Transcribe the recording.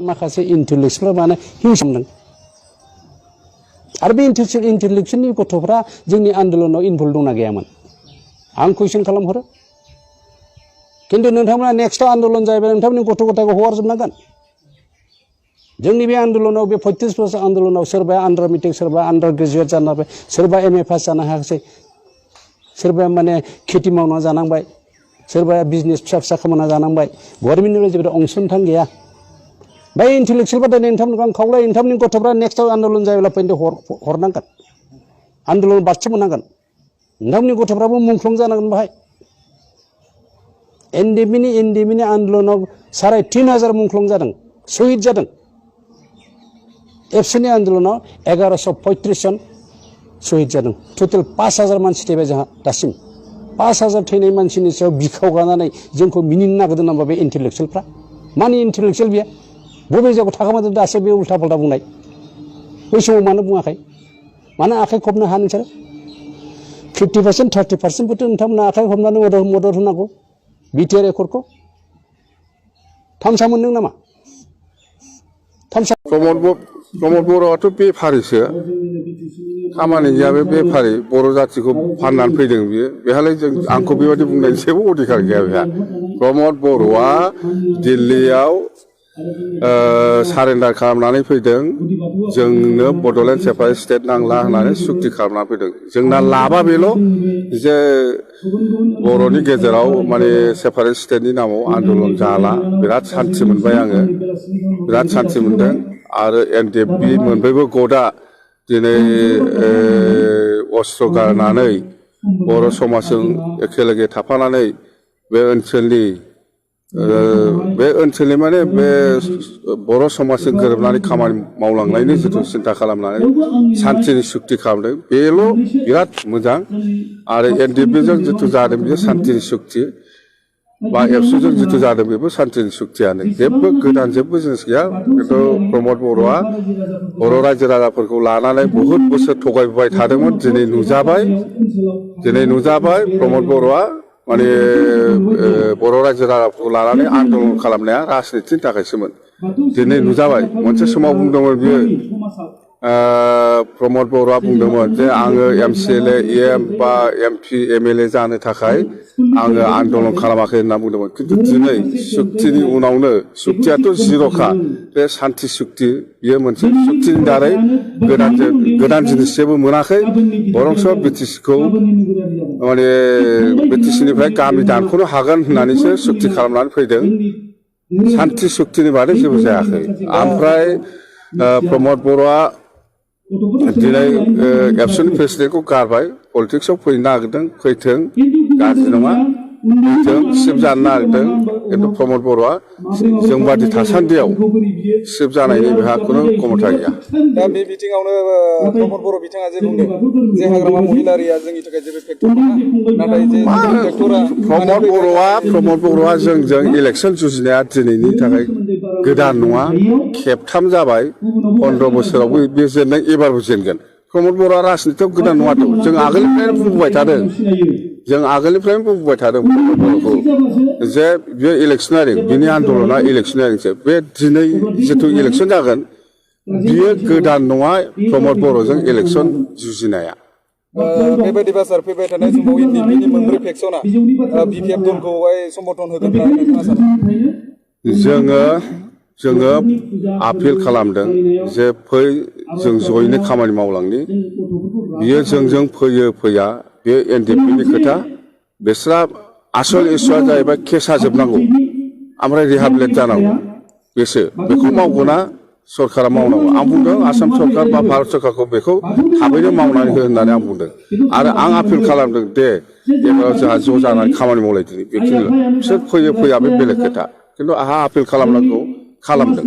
माखासे इन्टेलेक्सुवेल माने हिंसामदों आरो बे इन्टेलेक्सुवेलनि गथ'फ्रा जोंनि आन्दोलनाव इनभल्भ दंना गैयामोन आं कुइसन खालामहरो किन्तु नोंथांमोना नेक्स्ट आन्दोलन जायोबा नोंथांमोननि गथ' गथायखौ हगारजोबनांगोन जोंनि बे आन्दोलनाव बे 35 बोसोर आन्दोलनाव सोरबाया आन्डार मेट्रिक सोरबा आन्डार ग्रेजुवेट जानांबाय सोरबा एमए पास जानो हायाखै सोरबाया माने खेथि मावना जानांबाय सोरबाया बिजनेस फिसा फिसा खालामना जानांबाय गभर्नमेन्टनिफ्राय जेबो अनसुंथाइ गैया बै इन्टेलेक्सुवेल बादायनाय नोंथांमोनखौ आं खावलायो नोंथांमोननि गथ'फ्रा नेक्स्ट आन्दोलन जायोब्ला फैनो हरनांगोन आन्दोलन बारसोमनांगोन नोंथांमोननि गथ'फ्राबो मुंख्लं जानांगोन बाहाय एनडिएमनि आन्दोलनाव 3,500 मुंख्लं जादों शहीद जादों एबसुनि आन्दोलनाव 1135 जन शहीद जादों टोटेल 5,000 मानसि थैबाय जोंहा दासिम 5,000 थैनाय मानसिनि सायाव बिखाव गानानै जोंखौ मिनिनो नागिरदों नामा बे इन्टेलेक्सुवेलफ्रा मानि इन्टेलेक्सुवेल बियो बबे जायगायाव थाखोमादों दासो बे उल्था फाल्था बुंनाय बै समाव मानो बुङाखै मानो आखाइ खबनो हा नोंसोर 50% 30%बोथ' नोंथांमोना आखाइ खबनानै मदद होनांगौ बिटिआर एकर्डखौ थामसा मोनदों नामा थामसा प्रमद बर'आथ' बेफारिसो खामानि गैया बे बेफारि बर' जाथिखौ फाननानै फैदों बियो बेहालाय जों आंखौ बेबायदि बुंनायनि जेबो अधिकार गैया बेहा प्रमद बर'आ दिल्लीयाव सारेन्डार खालामनानै फैदों जोंनो बड'लेण्ड सेपारेट स्टेट नांला होननानै सुक्ति खालामनानै फैदों जोंना लाबा बेल' जे बर'नि गेजेराव माने सेपारेट स्टेटनि नामाव आन्दलन जाला बिराद सान्थि मोनबाय आङो बिराद सान्थि मोनदों आरो एनडिएफबि मोनब्रैबो गटआ दिनै अस्त्र गारनानै बर' समाजजों एखेलगे थाफानानै बे ओनसोलनि माने बे बर' समाजजों गोरोबनानै खामानि मावलांनायनि जिथु सिन्था खालामनानै सान्थिनि सुक्ति खालामदों बेल' बिराद मोजां आरो एनडिएफबिजों जिथु जादों बेयो सान्थिनि सुक्ति बा एबसुजों जिथु जादों बेबो सान्थिनि सुक्तियानो जेबो गोदान जेबो जिनिस गैया खिन्थु प्रमद बर'आ बर' रायजो राजाफोरखौ लानानै बहुद बोसोर थगायबोबाय थादोंमोन दिनै नुजाबाय प्रमद बर'आ माने बर' रायजो राजाफोरखौ लानानै आन्दलन खालामनाया राजनितिनि थाखायसोमोन दिनै नुजाबाय मोनसे समाव बुंदोंमोन बियो प्रमद बर'आ बुंदोंमोन जे आङो एमसिएलए एम बा एमपि एमएलए जानो थाखाय आङो आन्दलन खालामाखै होनना बुंदोंमोन खिन्थु दिनै सुक्तिनि उनावनो सुक्तियाथ' जिर'खा बे सान्थि सुक्ति बियो मोनसे सुक्तिनि दारै गोदान जिनिस जेबो मोनाखै बरंस बिटिसिखौ माने बिटिसिनिफ्राय गामि दानख'नो हागोन होननानैसो सुक्ति खालामनानै फैदों सान्थि सुक्तिनि बादै जेबो जायाखै ओमफ्राय प्रमद बर'आ दिनै एबसुनि प्रेसिडेन्टखौ गारबाय पलिटिक्सआव फैनो नागिरदों फैथों गाज्रि नङा फैथों सिफ जानो नागिरदों खिन्थु प्रमद बर'आ जों बादि थासान्दियाव सिफ जानायनि बेहा खुनु क्षमता गैया दा बे बिथिङावनो प्रमद बर' बिथाङा जे बुंदों जे हाग्रामा महिलारिया जोंनि थाखाय जेबो फेक्टर नङा नाथाय जे फेक्टरा प्रमद बर'आ जोंजों इलेक्सन जुजिनाया दिनैनि थाखाय गोदान नङा खेबथाम जाबाय 15 बोसोरावबो बे जेननाय एबारबो जेनगोन प्रमद बर'आ राजनितियाव गोदान नङाथ' जों आगोलनिफ्रायनो बुंबोबाय थादों प्रमद बर'खौ जे बेयो इलेक्सनारिं बिनि आन्दलना इलेक्सनारिंसो बे दिनै जिथु इलेक्सन जागोन बियो गोदान नङा प्रमद बर'जों इलेक्सन जुजिनाया बेबायदिबा सार फैबाय थानाय समाव एनडिएफबिनि मोनब्रै फेक्सना बिपिएफ दलखौहाय समर्थन होगोन होननानै नोंथाङा सानो जोङो आपिल खालामदों जे फै जों जयैनो खामानि मावलांनि बियो जोंजों फैया बे एनडिएफबिनि खोथा बिस्रा आसल इस्युआ जाहैबाय केसा जोबनांगौ ओमफ्राय रिहाबिलिट जानांगौ बेखौ मावगोना सरकारा मावनांगौ आं बुंदों आसाम सरकार बा भारत सरकारखौ बेखौ थाबैनो मावनानै हो होननानै आं बुंदों आरो आं आपिल खालामदों दे एबार जोंहा ज' जानानै खामानि मावलायदिनि बेखिनिल' बिसोर फैया बे बेलेग खोथा खिन्थु आंहा आपिल खालामनांगौ खालामदों